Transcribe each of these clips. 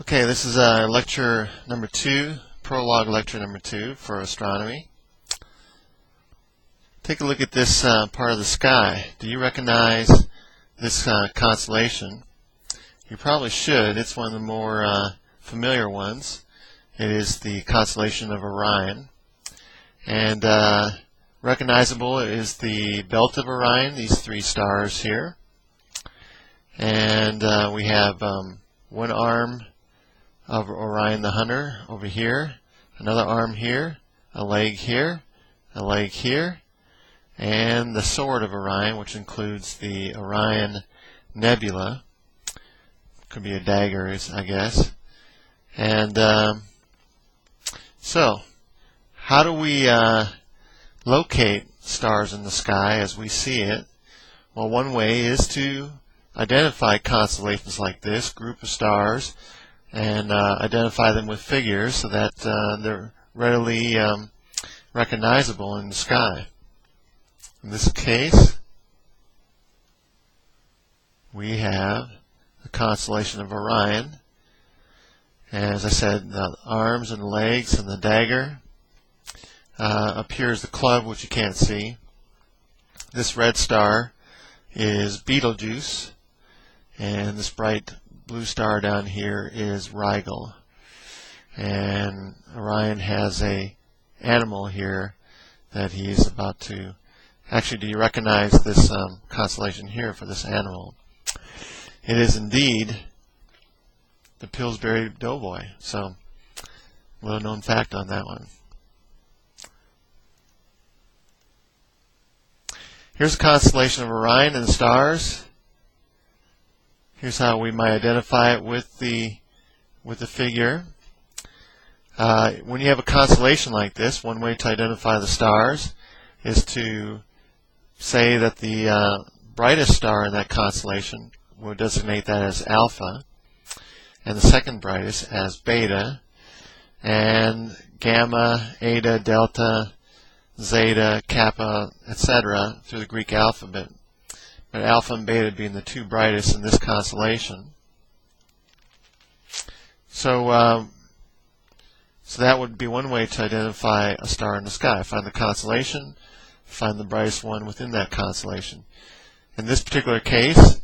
Okay, this is lecture number 2, prologue lecture number 2 for astronomy. Take a look at this part of the sky. Do you recognize this constellation? You probably should. It's one of the more familiar ones. It is the constellation of Orion. And recognizable is the Belt of Orion, these 3 stars here. And we have one arm of Orion the Hunter over here, another arm here, a leg here, a leg here, and the Sword of Orion, which includes the Orion Nebula. Could be a dagger, I guess. And so, how do we locate stars in the sky as we see it? Well, one way is to identify constellations like this, group of stars, and identify them with figures so that they're readily recognizable in the sky. In this case, we have the constellation of Orion. And as I said, the arms and the legs and the dagger appears the club, which you can't see. This red star is Betelgeuse, and this bright blue star down here is Rigel. And Orion has a animal here that he's about to... Actually, do you recognize this constellation here for this animal? It is indeed the Pillsbury Doughboy. So, little known fact on that one. Here's the constellation of Orion and the stars. Here's how we might identify it with the figure. When you have a constellation like this, one way to identify the stars is to say that the brightest star in that constellation, we'll designate that as alpha, and the second brightest as beta, and gamma, eta, delta, zeta, kappa, etc. through the Greek alphabet. But alpha and beta being the 2 brightest in this constellation. So that would be one way to identify a star in the sky. Find the constellation, find the brightest one within that constellation. In this particular case,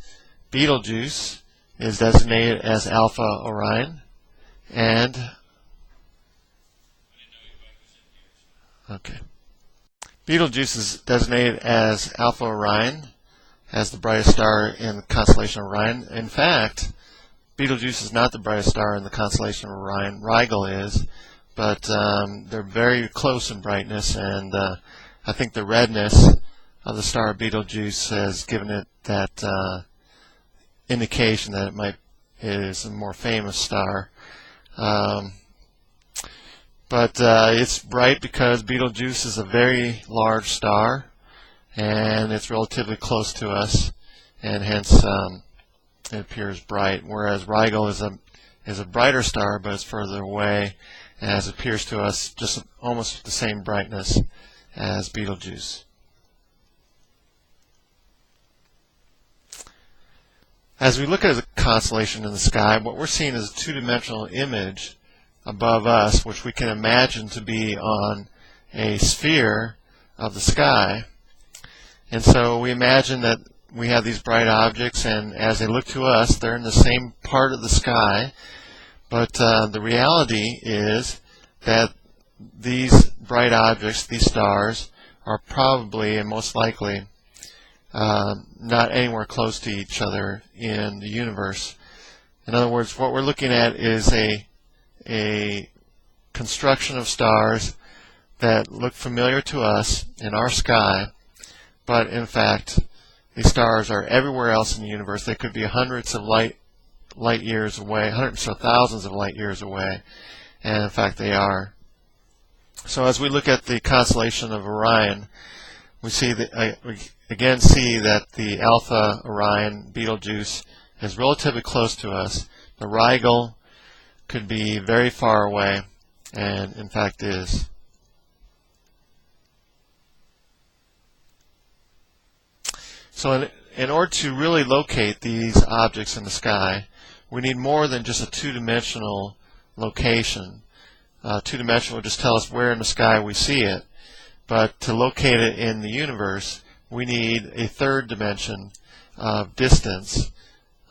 Betelgeuse is designated as Alpha Orion, and Betelgeuse is designated as Alpha Orion, as the brightest star in the constellation of Orion. In fact, Betelgeuse is not the brightest star in the constellation of Orion. Rigel is, but they're very close in brightness, and I think the redness of the star Betelgeuse has given it that indication that it is a more famous star. But it's bright because Betelgeuse is a very large star, and it's relatively close to us, and hence it appears bright. Whereas Rigel is a brighter star, but it's further away, as it appears to us just almost the same brightness as Betelgeuse. As we look at the constellation in the sky, what we're seeing is a 2-dimensional image above us, which we can imagine to be on a sphere of the sky. And so we imagine that we have these bright objects, and as they look to us, they're in the same part of the sky. But the reality is that these bright objects, these stars, are probably and most likely not anywhere close to each other in the universe. In other words, what we're looking at is a construction of stars that look familiar to us in our sky, but in fact, these stars are everywhere else in the universe. They could be hundreds of light years away, hundreds or thousands of light years away, and in fact they are. So as we look at the constellation of Orion, we again see that the Alpha Orion, Betelgeuse, is relatively close to us. The Rigel could be very far away, and in fact is. So in order to really locate these objects in the sky, we need more than just a two-dimensional location. Two-dimensional would just tell us where in the sky we see it, but to locate it in the universe, we need a third dimension of distance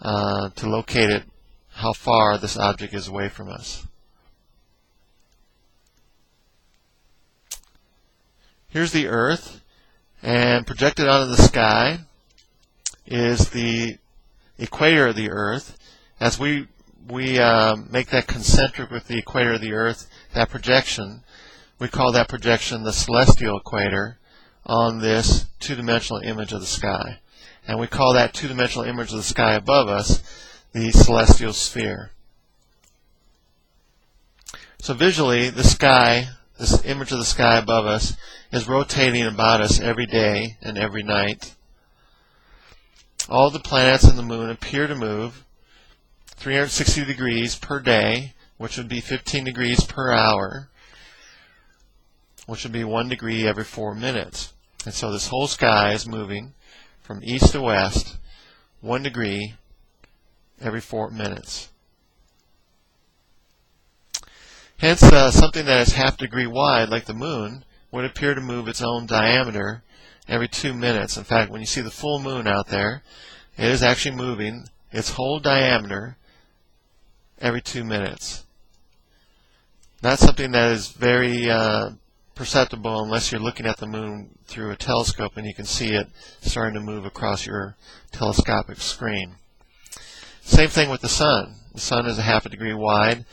to locate it, how far this object is away from us. Here's the Earth, and projected onto the sky is the equator of the Earth. As we make that concentric with the equator of the Earth, that projection, we call that projection the Celestial Equator on this two-dimensional image of the sky. And we call that two-dimensional image of the sky above us the celestial sphere. So visually, the sky, this image of the sky above us, is rotating about us every day and every night. All the planets and the moon appear to move 360 degrees per day, which would be 15 degrees per hour, which would be 1 degree every 4 minutes. And so this whole sky is moving from east to west 1 degree every 4 minutes. Hence, something that is half degree wide, like the moon, would appear to move its own diameter every 2 minutes. In fact, when you see the full moon out there, it is actually moving its whole diameter every 2 minutes. That's something that is very perceptible unless you're looking at the moon through a telescope and you can see it starting to move across your telescopic screen. Same thing with the sun. The sun is a half a degree wide,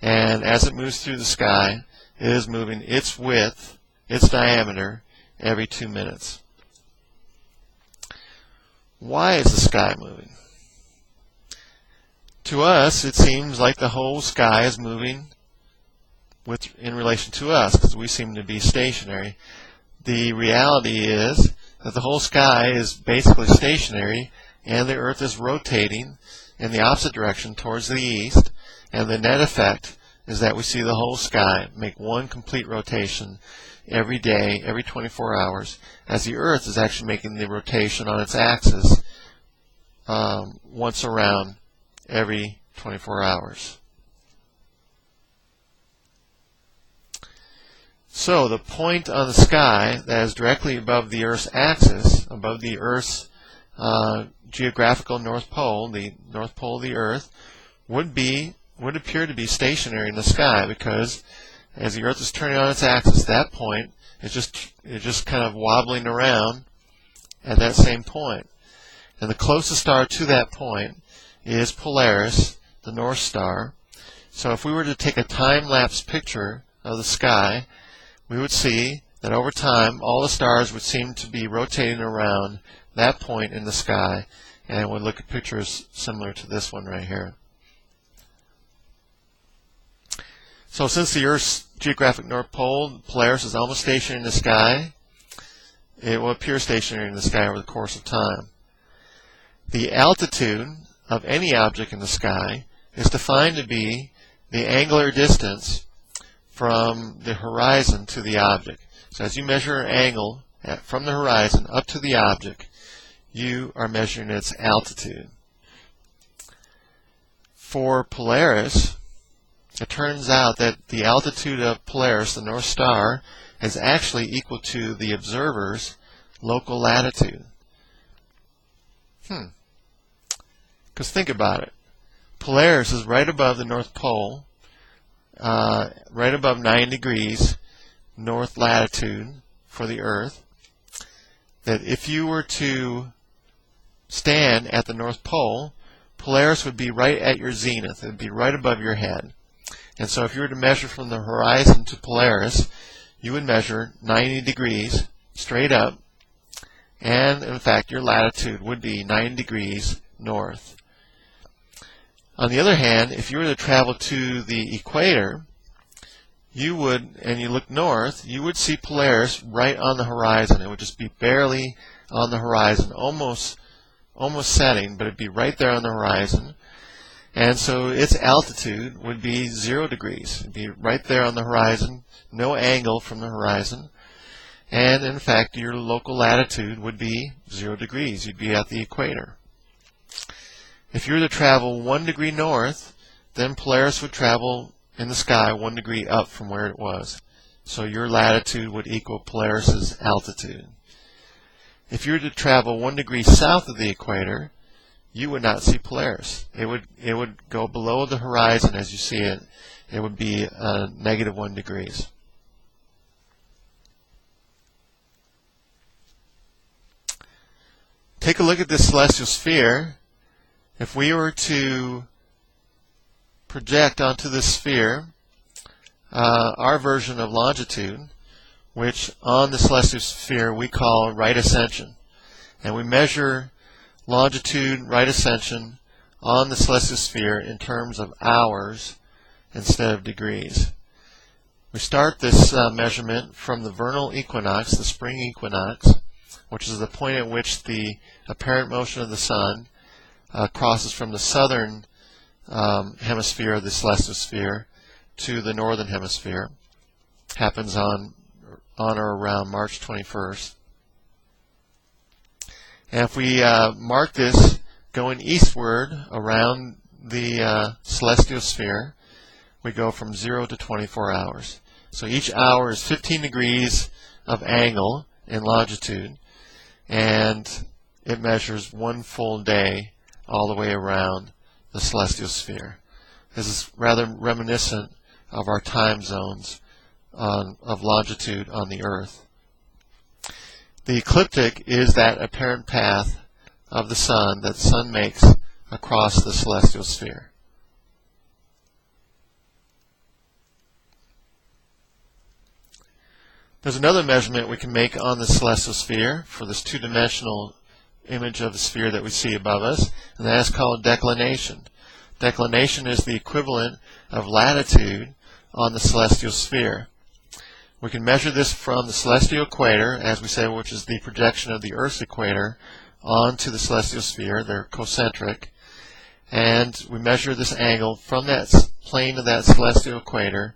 and as it moves through the sky, it is moving its width, its diameter, every 2 minutes. Why is the sky moving? To us, it seems like the whole sky is moving in relation to us, because we seem to be stationary. The reality is that the whole sky is basically stationary, and the Earth is rotating in the opposite direction towards the east, and the net effect is that we see the whole sky make one complete rotation every day, every 24 hours, as the Earth is actually making the rotation on its axis once around every 24 hours. So the point on the sky that is directly above the Earth's axis, above the Earth's geographical North Pole, the North Pole of the Earth, would appear to be stationary in the sky, because as the Earth is turning on its axis, that point is just kind of wobbling around at that same point. And the closest star to that point is Polaris, the North Star. So if we were to take a time-lapse picture of the sky, we would see that over time all the stars would seem to be rotating around that point in the sky, and we'll look at pictures similar to this one right here. So since the Earth's geographic North Pole, Polaris, is almost stationary in the sky, it will appear stationary in the sky over the course of time. The altitude of any object in the sky is defined to be the angular distance from the horizon to the object. So as you measure an angle from the horizon up to the object, you are measuring its altitude. For Polaris, it turns out that the altitude of Polaris, the North Star, is actually equal to the observer's local latitude. Because think about it. Polaris is right above the North Pole, right above 9 degrees north latitude for the Earth. That if you were to stand at the North Pole, Polaris would be right at your zenith. It would be right above your head. And so if you were to measure from the horizon to Polaris, you would measure 90 degrees straight up, and in fact your latitude would be 9 degrees north. On the other hand, if you were to travel to the equator, you would, and you look north, you would see Polaris right on the horizon. It would just be barely on the horizon, almost setting, but it'd be right there on the horizon. And so its altitude would be 0 degrees. It'd be right there on the horizon, no angle from the horizon. And in fact, your local latitude would be 0 degrees. You'd be at the equator. If you were to travel 1 degree north, then Polaris would travel in the sky 1 degree up from where it was. So your latitude would equal Polaris's altitude. If you were to travel 1 degree south of the equator, you would not see Polaris. It would go below the horizon as you see it. It would be -1 degrees. Take a look at this celestial sphere. If we were to project onto this sphere our version of longitude, which on the celestial sphere we call right ascension, and we measure longitude, right ascension on the celestial sphere in terms of hours instead of degrees. We start this measurement from the vernal equinox, the spring equinox, which is the point at which the apparent motion of the sun crosses from the southern hemisphere of the celestial sphere to the northern hemisphere. Happens on or around March 21st. And if we mark this going eastward around the celestial sphere, we go from 0 to 24 hours. So each hour is 15 degrees of angle in longitude, and it measures 1 full day all the way around the celestial sphere. This is rather reminiscent of our time zones of longitude on the Earth. The ecliptic is that apparent path of the sun that the sun makes across the celestial sphere. There's another measurement we can make on the celestial sphere for this two-dimensional image of the sphere that we see above us, and that is called declination. Declination is the equivalent of latitude on the celestial sphere. We can measure this from the celestial equator, as we say, which is the projection of the Earth's equator onto the celestial sphere. They're concentric. And we measure this angle from that plane of that celestial equator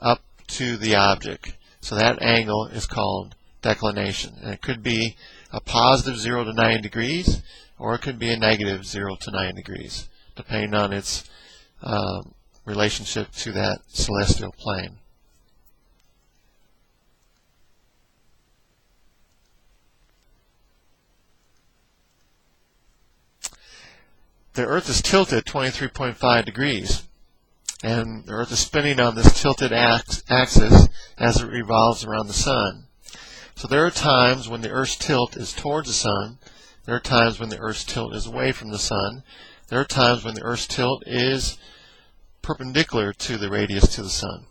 up to the object. So that angle is called declination. And it could be a positive 0 to 9 degrees, or it could be a negative 0 to 9 degrees, depending on its relationship to that celestial plane. The Earth is tilted 23.5 degrees, and the Earth is spinning on this tilted axis as it revolves around the Sun. So there are times when the Earth's tilt is towards the Sun. There are times when the Earth's tilt is away from the Sun. There are times when the Earth's tilt is perpendicular to the radius to the Sun.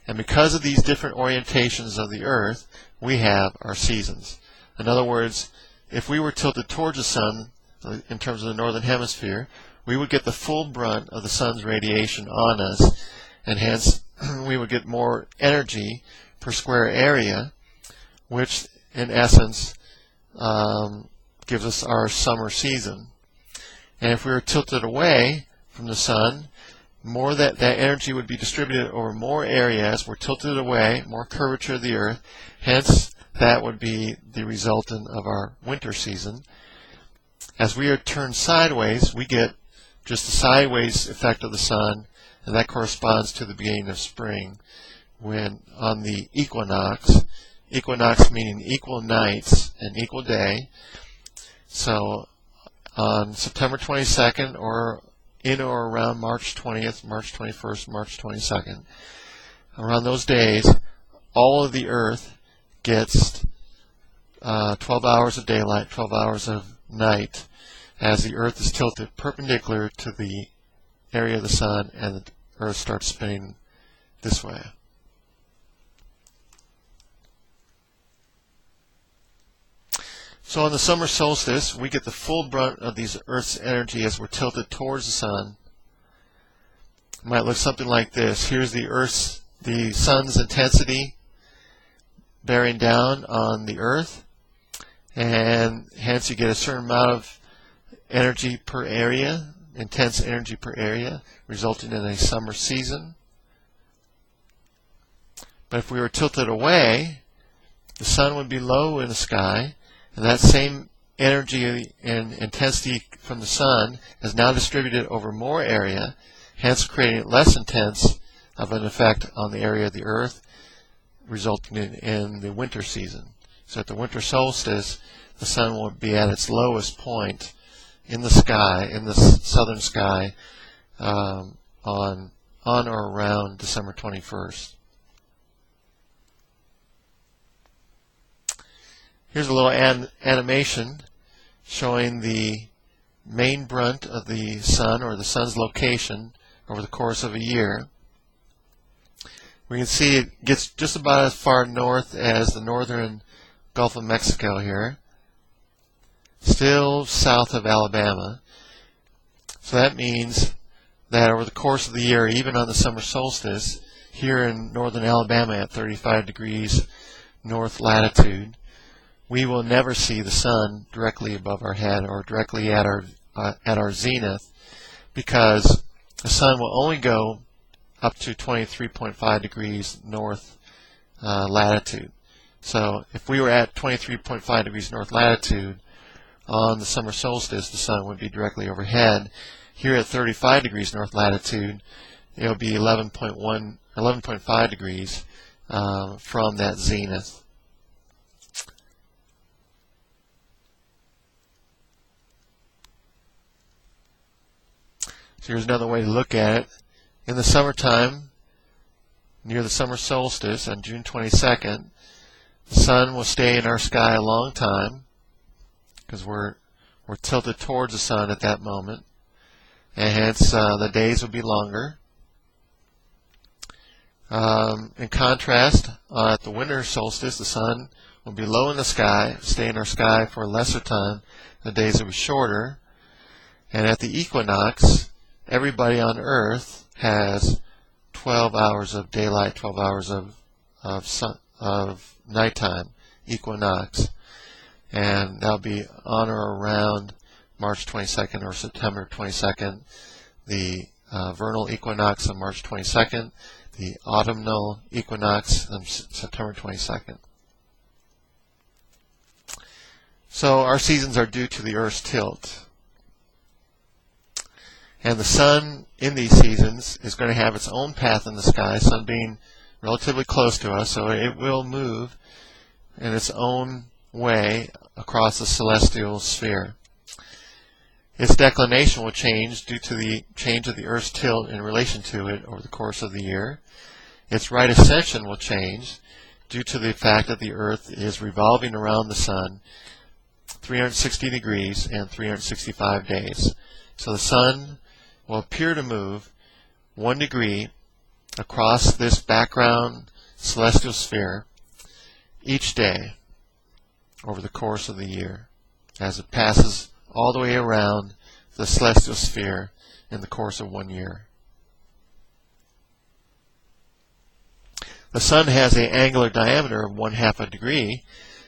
And because of these different orientations of the Earth, we have our seasons. In other words, if we were tilted towards the Sun, in terms of the northern hemisphere, we would get the full brunt of the sun's radiation on us, and hence we would get more energy per square area, which in essence gives us our summer season. And if we were tilted away from the sun, more that energy would be distributed over more areas. We're tilted away, more curvature of the Earth, hence that would be the resultant of our winter season. As we are turned sideways, we get just the sideways effect of the sun, and that corresponds to the beginning of spring, when on the equinox meaning equal nights and equal day, so on September 22nd or in or around March 20th, March 21st, March 22nd, around those days, all of the Earth gets 12 hours of daylight, 12 hours of night, as the Earth is tilted perpendicular to the area of the sun, and the Earth starts spinning this way. So on the summer solstice, we get the full brunt of these Earth's energy as we're tilted towards the sun. It might look something like this. Here's the sun's intensity bearing down on the Earth, and hence you get a certain amount of energy per area, intense energy per area, resulting in a summer season. But if we were tilted away, the sun would be low in the sky, and that same energy and intensity from the sun is now distributed over more area, hence creating less intense of an effect on the area of the Earth, resulting in the winter season. So at the winter solstice, the sun will be at its lowest point in the sky, in the southern sky, on or around December 21st. Here's a little animation showing the main brunt of the sun, or the sun's location, over the course of a year. We can see it gets just about as far north as the northern Gulf of Mexico here, still south of Alabama. So that means that over the course of the year, even on the summer solstice, here in northern Alabama at 35 degrees north latitude, we will never see the sun directly above our head or directly at our zenith, because the sun will only go up to 23.5 degrees north latitude. So if we were at 23.5 degrees north latitude on the summer solstice, the sun would be directly overhead. Here at 35 degrees north latitude, it will be 11.5 degrees from that zenith. So here's another way to look at it. In the summertime, near the summer solstice on June 22nd, the sun will stay in our sky a long time because we're tilted towards the sun at that moment, and hence the days will be longer. In contrast, at the winter solstice, the sun will be low in the sky, stay in our sky for a lesser time. The days will be shorter. And at the equinox, everybody on Earth has 12 hours of daylight, 12 hours of nighttime, equinox. And that'll be on or around March 22nd or September 22nd. The vernal equinox on March 22nd, the autumnal equinox on September 22nd. So our seasons are due to the Earth's tilt. And the sun in these seasons is going to have its own path in the sky, sun being relatively close to us, so it will move in its own way across the celestial sphere. Its declination will change due to the change of the Earth's tilt in relation to it over the course of the year. Its right ascension will change due to the fact that the Earth is revolving around the sun 360 degrees and 365 days. So the sun will appear to move 1 degree across this background celestial sphere each day over the course of the year as it passes all the way around the celestial sphere in the course of 1 year. The sun has an angular diameter of 1/2 a degree,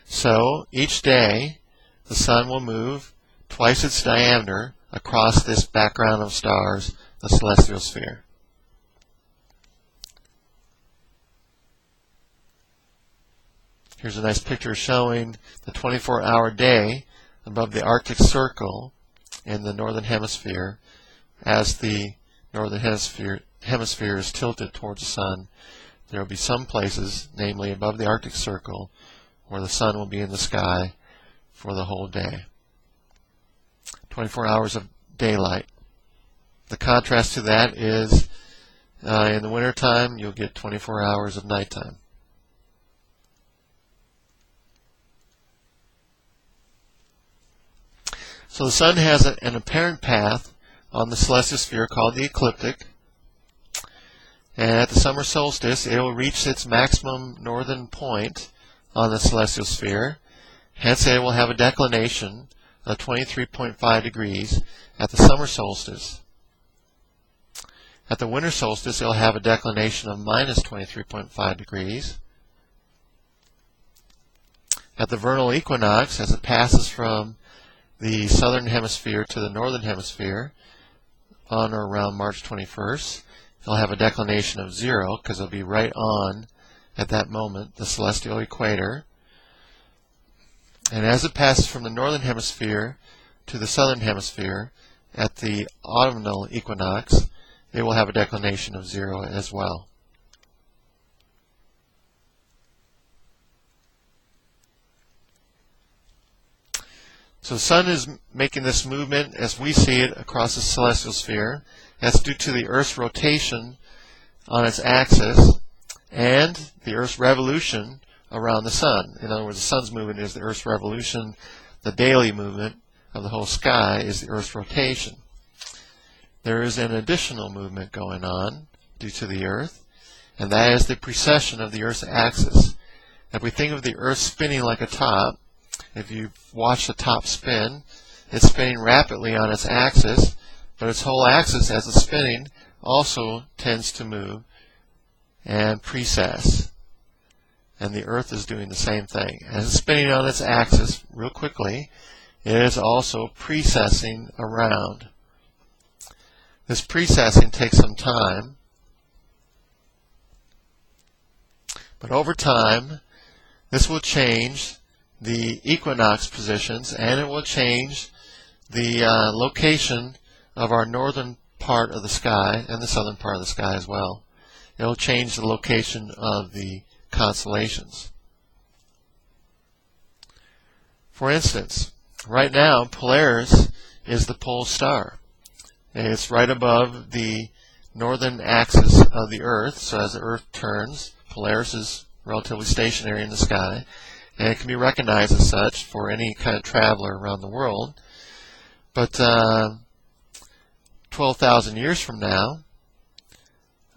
so each day the sun will move twice its diameter across this background of stars, the celestial sphere. Here's a nice picture showing the 24-hour day above the Arctic Circle in the northern hemisphere. As the northern hemisphere is tilted towards the sun, there will be some places, namely above the Arctic Circle, where the sun will be in the sky for the whole day. 24 hours of daylight. The contrast to that is in the wintertime you'll get 24 hours of nighttime. So the sun has an apparent path on the celestial sphere called the ecliptic, and at the summer solstice it will reach its maximum northern point on the celestial sphere. Hence it will have a declination of 23.5 degrees at the summer solstice. At the winter solstice, it will have a declination of minus 23.5 degrees. At the vernal equinox, as it passes from the southern hemisphere to the northern hemisphere on or around March 21st, it'll have a declination of 0 because it'll be right on, at that moment, the celestial equator. And as it passes from the northern hemisphere to the southern hemisphere at the autumnal equinox, it will have a declination of 0 as well. So the Sun is making this movement as we see it across the celestial sphere. That's due to the Earth's rotation on its axis and the Earth's revolution around the Sun. In other words, the Sun's movement is the Earth's revolution. The daily movement of the whole sky is the Earth's rotation. There is an additional movement going on due to the Earth, and that is the precession of the Earth's axis. If we think of the Earth spinning like a top, if you watch the top spin, it's spinning rapidly on its axis, but its whole axis as it's spinning also tends to move and precess. And the Earth is doing the same thing. As it's spinning on its axis real quickly, it is also precessing around. This precessing takes some time, but over time, this will change the equinox positions, and it will change the location of our northern part of the sky and the southern part of the sky as well. It will change the location of the constellations. For instance, right now, Polaris is the pole star. It's right above the northern axis of the Earth, so as the Earth turns, Polaris is relatively stationary in the sky, and it can be recognized as such for any kind of traveler around the world. But 12,000 years from now,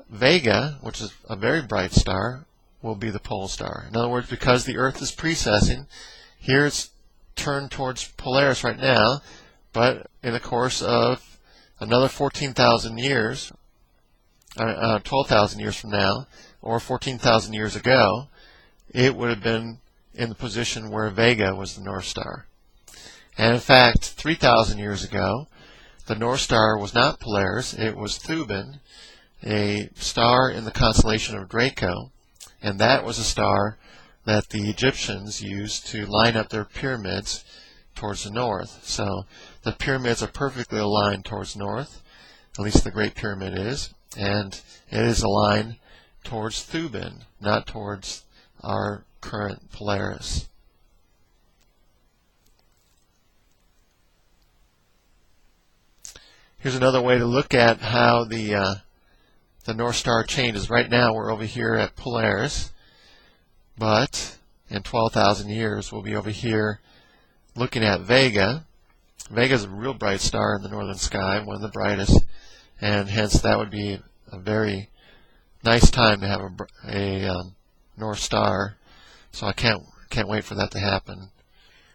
Vega, which is a very bright star, will be the pole star. In other words, because the Earth is precessing, here it's turned towards Polaris right now, but in the course of another 14,000 years, 12,000 years from now, or 14,000 years ago, it would have been in the position where Vega was the North Star. And in fact, 3,000 years ago, the North Star was not Polaris, it was Thuban, a star in the constellation of Draco, and that was a star that the Egyptians used to line up their pyramids towards the north. So the pyramids are perfectly aligned towards north, at least the Great Pyramid is, and it is aligned towards Thuban, not towards our current Polaris. Here's another way to look at how the North Star changes. Right now we're over here at Polaris, but in 12,000 years we'll be over here looking at Vega. Vega is a real bright star in the northern sky, one of the brightest, and hence that would be a very nice time to have a North Star. So I can't wait for that to happen.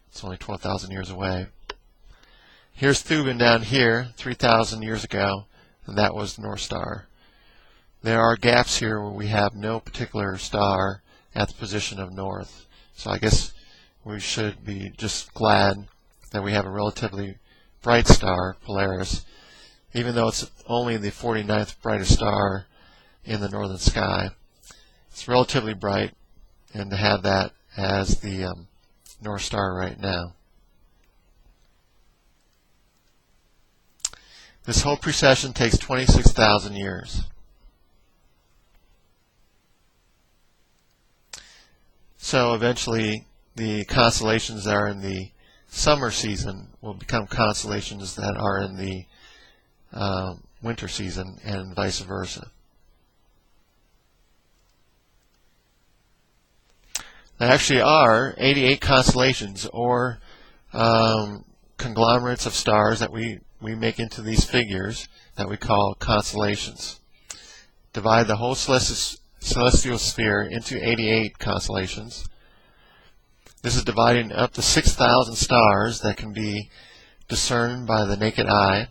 It's only 12,000 years away. Here's Thuban down here, 3,000 years ago, and that was the North Star. There are gaps here where we have no particular star at the position of north. So I guess we should be just glad that we have a relatively bright star, Polaris, even though it's only the 49th brightest star in the northern sky. It's relatively bright, and to have that as the North Star right now. This whole precession takes 26,000 years. So eventually the constellations that are in the summer season will become constellations that are in the winter season, and vice versa. There actually are 88 constellations, or conglomerates of stars that we make into these figures that we call constellations. Divide the whole celestial sphere into 88 constellations. This is dividing up to 6,000 stars that can be discerned by the naked eye,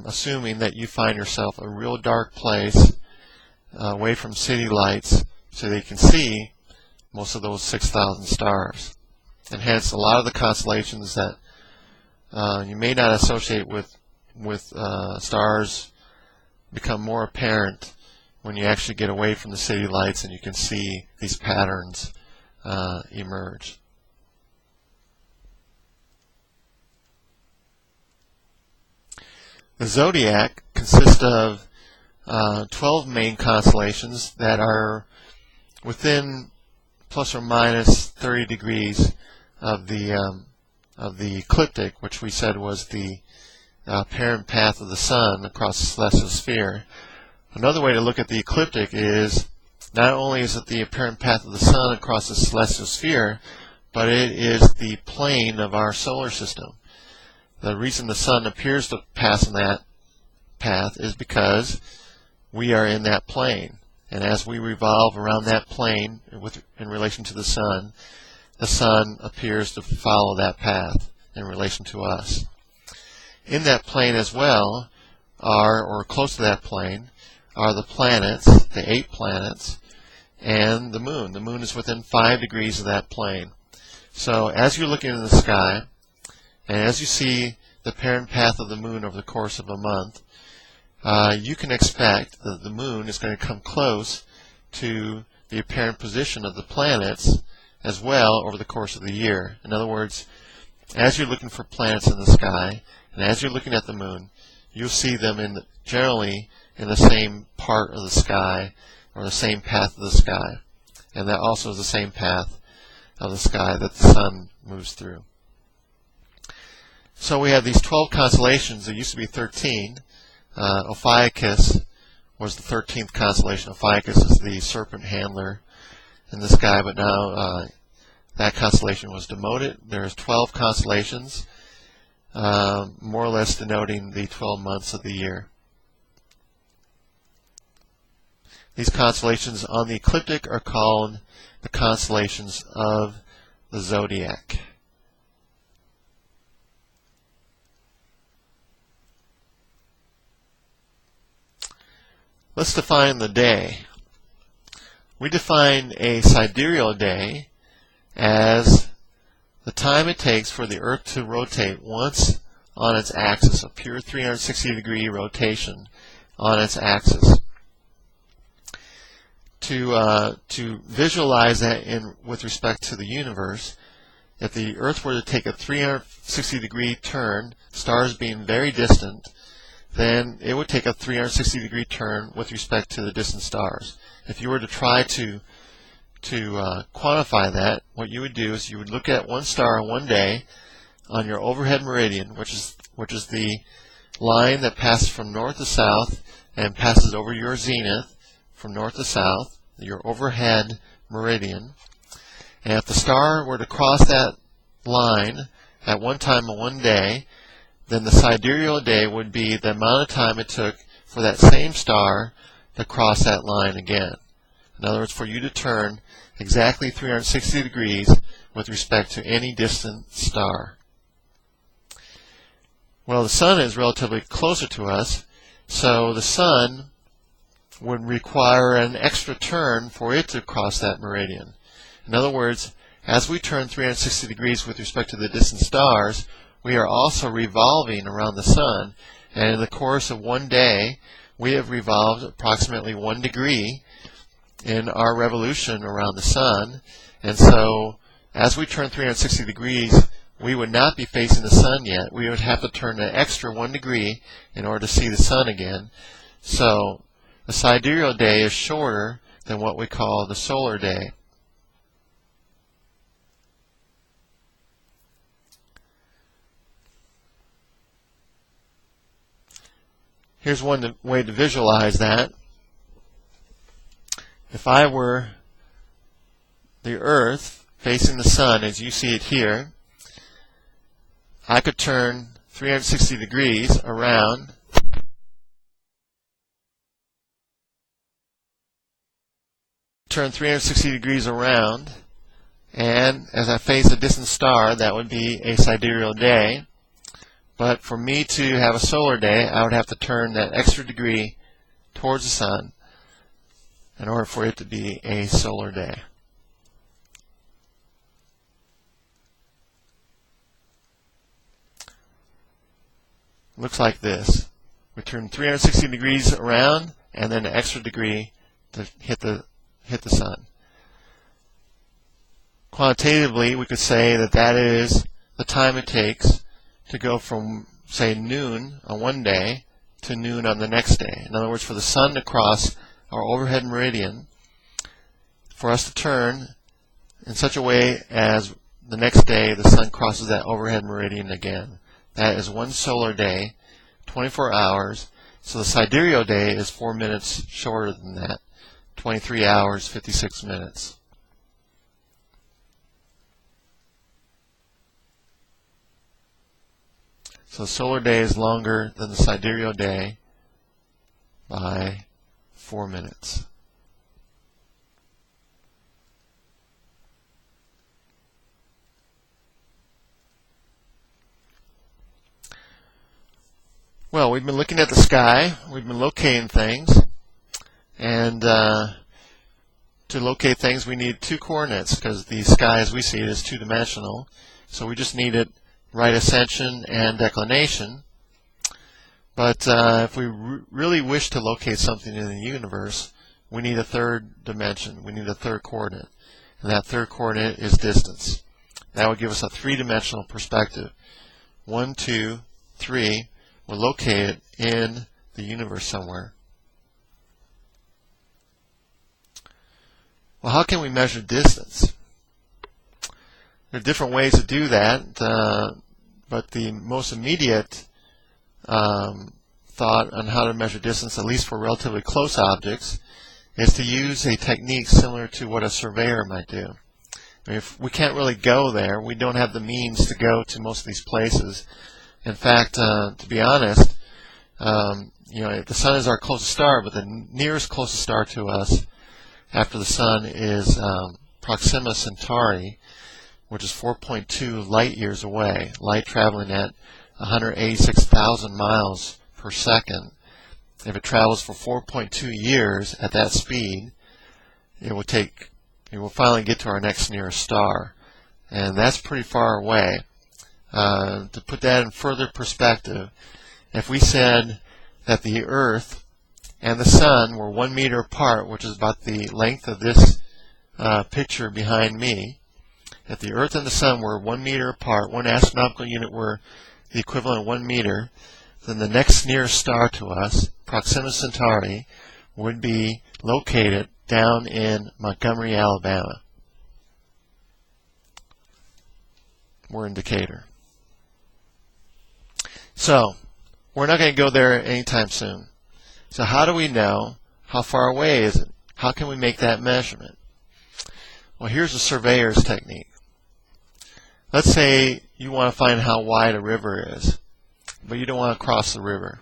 assuming that you find yourself a real dark place away from city lights so that you can see most of those 6,000 stars. And hence a lot of the constellations that you may not associate with stars become more apparent when you actually get away from the city lights and you can see these patterns emerge. The zodiac consists of 12 main constellations that are within plus or minus 30 degrees of the ecliptic, which we said was the apparent path of the sun across the celestial sphere. Another way to look at the ecliptic is not only is it the apparent path of the sun across the celestial sphere, but it is the plane of our solar system. The reason the sun appears to pass in that path is because we are in that plane. And as we revolve around that plane in relation to the sun appears to follow that path in relation to us. In that plane as well or close to that plane, are the planets, the 8 planets, and the moon. The moon is within 5 degrees of that plane. So as you're looking in the sky, and as you see the apparent path of the moon over the course of a month, you can expect that the moon is going to come close to the apparent position of the planets as well over the course of the year. In other words, as you're looking for planets in the sky, and as you're looking at the moon, you'll see them generally in the same part of the sky, or the same path of the sky. And that also is the same path of the sky that the sun moves through. So we have these 12 constellations. There used to be 13. Ophiuchus was the 13th constellation. Ophiuchus is the serpent handler in the sky, but now that constellation was demoted. There's 12 constellations, more or less denoting the 12 months of the year. These constellations on the ecliptic are called the constellations of the Zodiac. Let's define the day. We define a sidereal day as the time it takes for the Earth to rotate once on its axis, a pure 360-degree rotation on its axis. To visualize that with respect to the universe, if the Earth were to take a 360-degree turn, stars being very distant, then it would take a 360-degree turn with respect to the distant stars. If you were to try to quantify that, what you would do is you would look at one star on one day on your overhead meridian, which is the line that passes from north to south and passes over your zenith from north to south, your overhead meridian. And if the star were to cross that line at one time on one day, then the sidereal day would be the amount of time it took for that same star to cross that line again. In other words, for you to turn exactly 360 degrees with respect to any distant star. Well, the sun is relatively closer to us, so the sun would require an extra turn for it to cross that meridian. In other words, as we turn 360 degrees with respect to the distant stars, we are also revolving around the sun, and in the course of one day, we have revolved approximately 1 degree in our revolution around the sun. And so, as we turn 360 degrees, we would not be facing the sun yet. We would have to turn an extra 1 degree in order to see the sun again. So, the sidereal day is shorter than what we call the solar day. Here's one way to visualize that. If I were the Earth facing the sun as you see it here, I could turn 360 degrees around and as I face a distant star, that would be a sidereal day. But for me to have a solar day, I would have to turn that extra degree towards the sun in order for it to be a solar day. Looks like this. We turn 360 degrees around and then an extra degree to hit the sun. quantitatively, we could say that that is the time it takes to go from, say, noon on one day to noon on the next day. In other words, for the sun to cross our overhead meridian, for us to turn in such a way as the next day the sun crosses that overhead meridian again. That is one solar day, 24 hours. So the sidereal day is 4 minutes shorter than that, 23 hours, 56 minutes. So the solar day is longer than the sidereal day by 4 minutes. Well, we've been looking at the sky, we've been locating things, and to locate things we need two coordinates because the sky as we see it is two-dimensional. So we just need it right ascension and declination. But if we really wish to locate something in the universe, we need a third dimension, we need a third coordinate. And that third coordinate is distance. That would give us a three-dimensional perspective. 1, 2, 3. We're located in the universe somewhere. Well, how can we measure distance? There are different ways to do that, but the most immediate thought on how to measure distance, at least for relatively close objects, is to use a technique similar to what a surveyor might do. I mean, if we can't really go there, we don't have the means to go to most of these places. In fact, to be honest, the sun is our closest star, but the nearest closest star to us after the sun is Proxima Centauri, which is 4.2 light years away, light traveling at 186,000 miles per second. If it travels for 4.2 years at that speed, it will finally get to our next nearest star, and that's pretty far away. To put that in further perspective, if we said that the Earth and the Sun were 1 meter apart, which is about the length of this picture behind me, if the Earth and the Sun were 1 meter apart, one astronomical unit were the equivalent of 1 meter, then the next nearest star to us, Proxima Centauri, would be located down in Montgomery, Alabama. We're in Decatur. So, we're not going to go there anytime soon. So how do we know how far away is it? How can we make that measurement? Well, here's a surveyor's technique. Let's say you want to find how wide a river is, but you don't want to cross the river.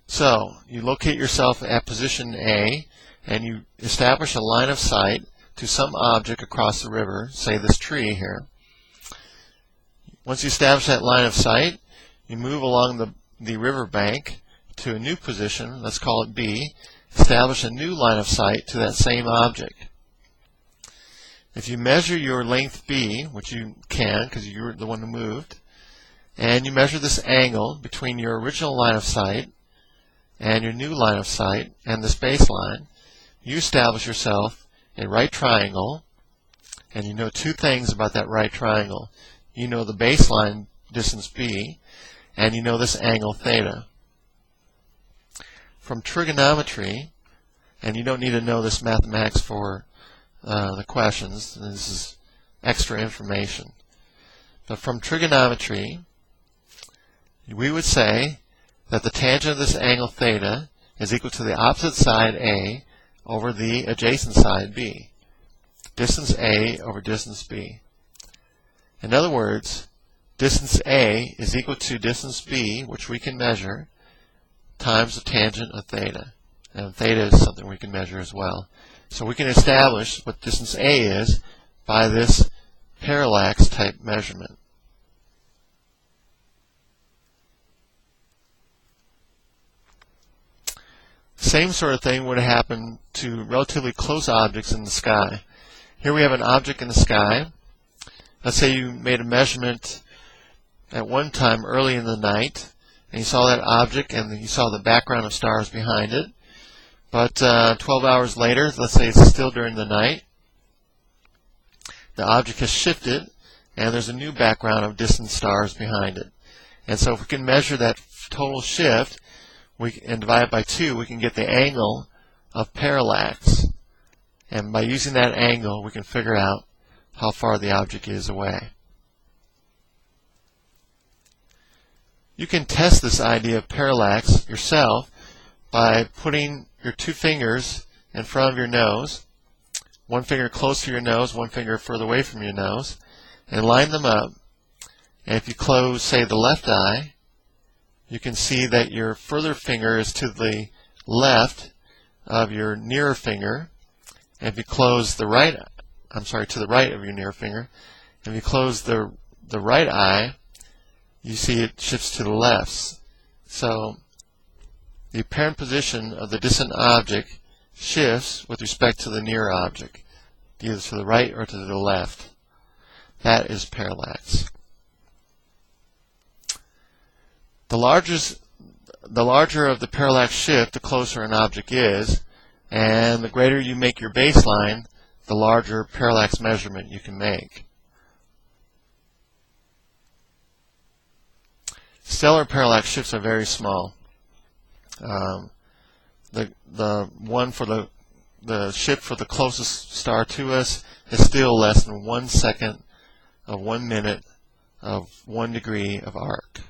So, you locate yourself at position A, and you establish a line of sight to some object across the river, say this tree here. Once you establish that line of sight, you move along the river bank to a new position, let's call it B, establish a new line of sight to that same object. If you measure your length B, which you can because you're the one who moved, and you measure this angle between your original line of sight and your new line of sight and this baseline, you establish yourself a right triangle, and you know two things about that right triangle. You know the baseline distance B, and you know this angle theta. From trigonometry, and you don't need to know this mathematics for the questions, this is extra information, but from trigonometry we would say that the tangent of this angle theta is equal to the opposite side A over the adjacent side B. Distance A over distance B. In other words, distance A is equal to distance B, which we can measure, times the tangent of theta. And theta is something we can measure as well. So we can establish what distance A is by this parallax type measurement. Same sort of thing would happen to relatively close objects in the sky. Here we have an object in the sky. Let's say you made a measurement at one time early in the night, and you saw that object and you saw the background of stars behind it. But 12 hours later, let's say it's still during the night, the object has shifted, and there's a new background of distant stars behind it. And so if we can measure that total shift and divide it by 2, we can get the angle of parallax. And by using that angle, we can figure out how far the object is away. You can test this idea of parallax yourself by putting your 2 fingers in front of your nose, one finger close to your nose, one finger further away from your nose, and line them up. And if you close, say, the left eye, you can see that your further finger is to the left of your nearer finger. And if you close the right, to the right of your nearer finger, if you close the right eye, you see it shifts to the left. So the apparent position of the distant object shifts with respect to the near object, either to the right or to the left. That is parallax. The larger of the parallax shift, the closer an object is, and the greater you make your baseline, the larger parallax measurement you can make. Stellar parallax shifts are very small. The one for the shift for the closest star to us is still less than 1 second of 1 minute of 1 degree of arc.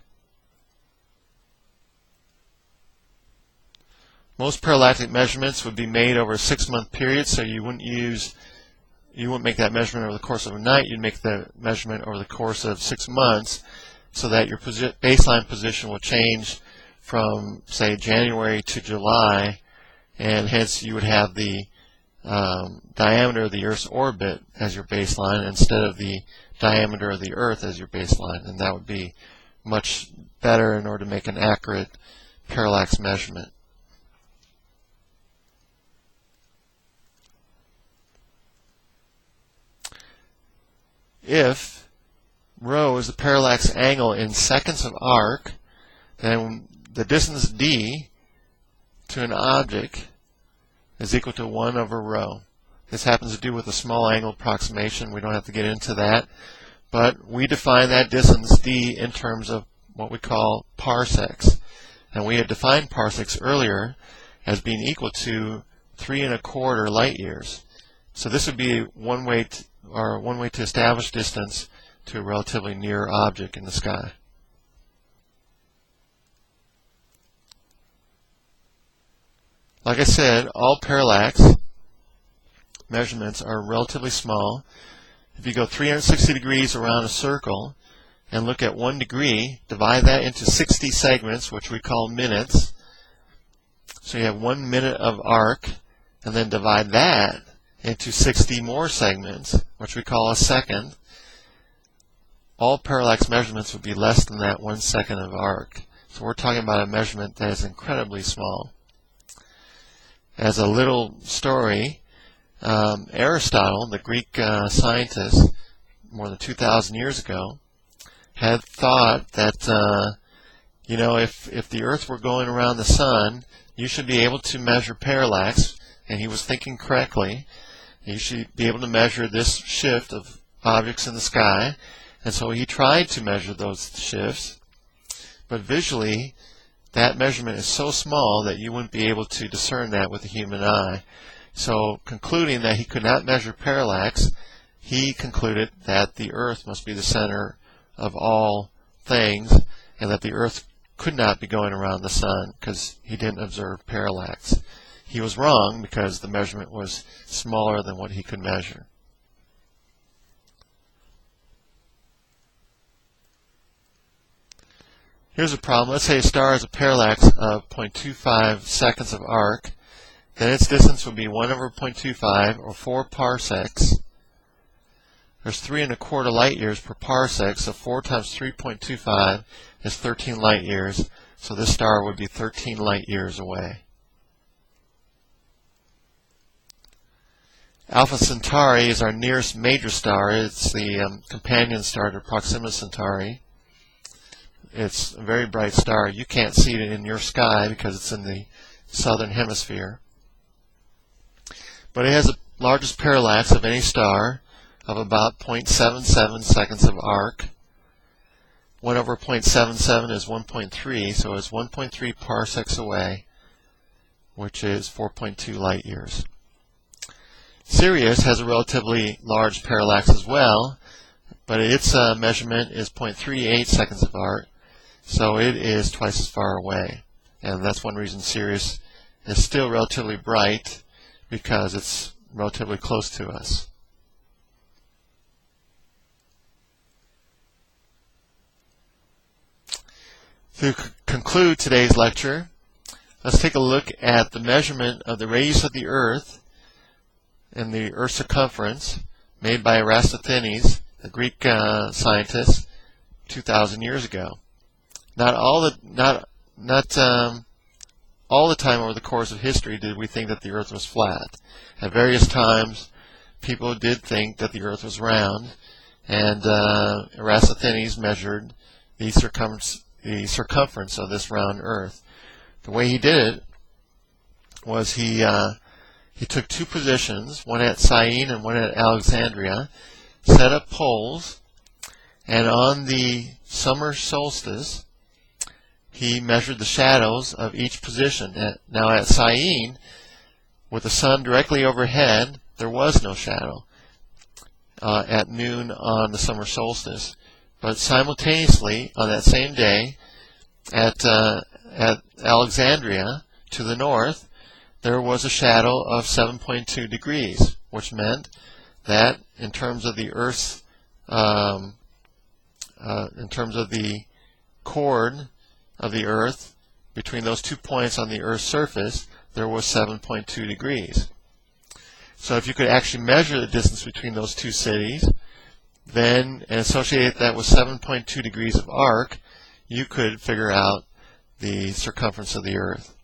Most parallactic measurements would be made over a 6-month period, so you wouldn't make that measurement over the course of a night. You'd make the measurement over the course of 6 months, so that your baseline position will change from, say, January to July, and hence you would have the diameter of the Earth's orbit as your baseline instead of the diameter of the Earth as your baseline, and that would be much better in order to make an accurate parallax measurement. If rho is the parallax angle in seconds of arc, then the distance d to an object is equal to 1 over rho. This happens to do with a small angle approximation. We don't have to get into that. But we define that distance d in terms of what we call parsecs. And we had defined parsecs earlier as being equal to 3¼ light years. So this would be one way to establish distance to a relatively near object in the sky. Like I said, all parallax measurements are relatively small. If you go 360 degrees around a circle and look at 1 degree, divide that into 60 segments, which we call minutes. So you have 1 minute of arc, and then divide that into 60 more segments, which we call a second. All parallax measurements would be less than that 1 second of arc. So we're talking about a measurement that is incredibly small. As a little story, Aristotle, the Greek scientist, more than 2,000 years ago, had thought that if the Earth were going around the sun, you should be able to measure parallax, and he was thinking correctly. You should be able to measure this shift of objects in the sky, and so he tried to measure those shifts, but visually that measurement is so small that you wouldn't be able to discern that with the human eye. So, concluding that he could not measure parallax, he concluded that the Earth must be the center of all things, and that the Earth could not be going around the sun because he didn't observe parallax. He was wrong because the measurement was smaller than what he could measure. Here's a problem. Let's say a star has a parallax of 0.25 seconds of arc. Then its distance would be 1 over 0.25, or 4 parsecs. There's 3¼ light years per parsec, so 4 times 3.25 is 13 light years. So this star would be 13 light years away. Alpha Centauri is our nearest major star. It's the companion star to Proxima Centauri. It's a very bright star. You can't see it in your sky because it's in the southern hemisphere. But it has the largest parallax of any star, of about 0.77 seconds of arc. 1 over 0.77 is 1.3, so it's 1.3 parsecs away, which is 4.2 light years. Sirius has a relatively large parallax as well, but its measurement is 0.38 seconds of arc, so it is twice as far away. And that's one reason Sirius is still relatively bright, because it's relatively close to us. To conclude today's lecture, let's take a look at the measurement of the radius of the Earth and the Earth's circumference made by Eratosthenes, the Greek scientist, 2,000 years ago. Not all the time over the course of history did we think that the Earth was flat. At various times, people did think that the Earth was round, and Eratosthenes measured the circumference of this round Earth. The way he did it was he took two positions, one at Syene and one at Alexandria, set up poles, and on the summer solstice he measured the shadows of each position. Now at Syene, with the sun directly overhead, there was no shadow at noon on the summer solstice. But simultaneously, on that same day, at Alexandria, to the north, there was a shadow of 7.2 degrees, which meant that in terms of the Earth's, in terms of the chord of the Earth, between those 2 points on the Earth's surface, there was 7.2 degrees. So if you could actually measure the distance between those two cities, then, and associate that with 7.2 degrees of arc, you could figure out the circumference of the Earth.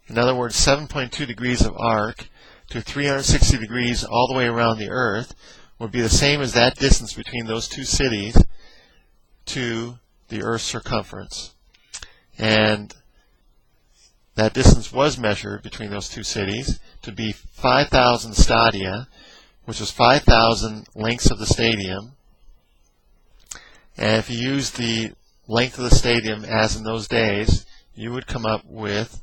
In other words, 7.2 degrees of arc to 360 degrees all the way around the Earth would be the same as that distance between those two cities to the Earth's circumference. And that distance was measured between those two cities to be 5,000 stadia, which was 5,000 lengths of the stadium. And if you use the length of the stadium as in those days, you would come up with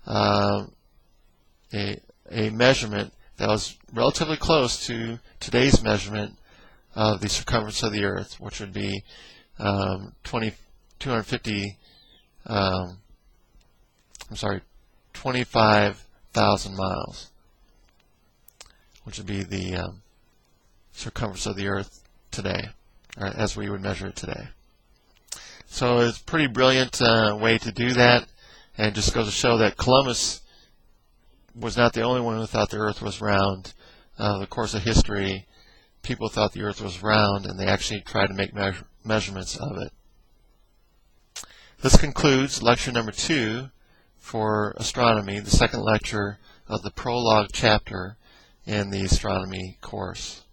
a measurement that was relatively close to today's measurement of the circumference of the Earth, which would be 25,000 miles, which would be the circumference of the Earth today, or as we would measure it today. So it's a pretty brilliant way to do that, and it just goes to show that Columbus was not the only one who thought the Earth was round. The course of history, people thought the Earth was round, and they actually tried to make measurements of it. This concludes lecture number 2 for astronomy, the second lecture of the prologue chapter in the astronomy course.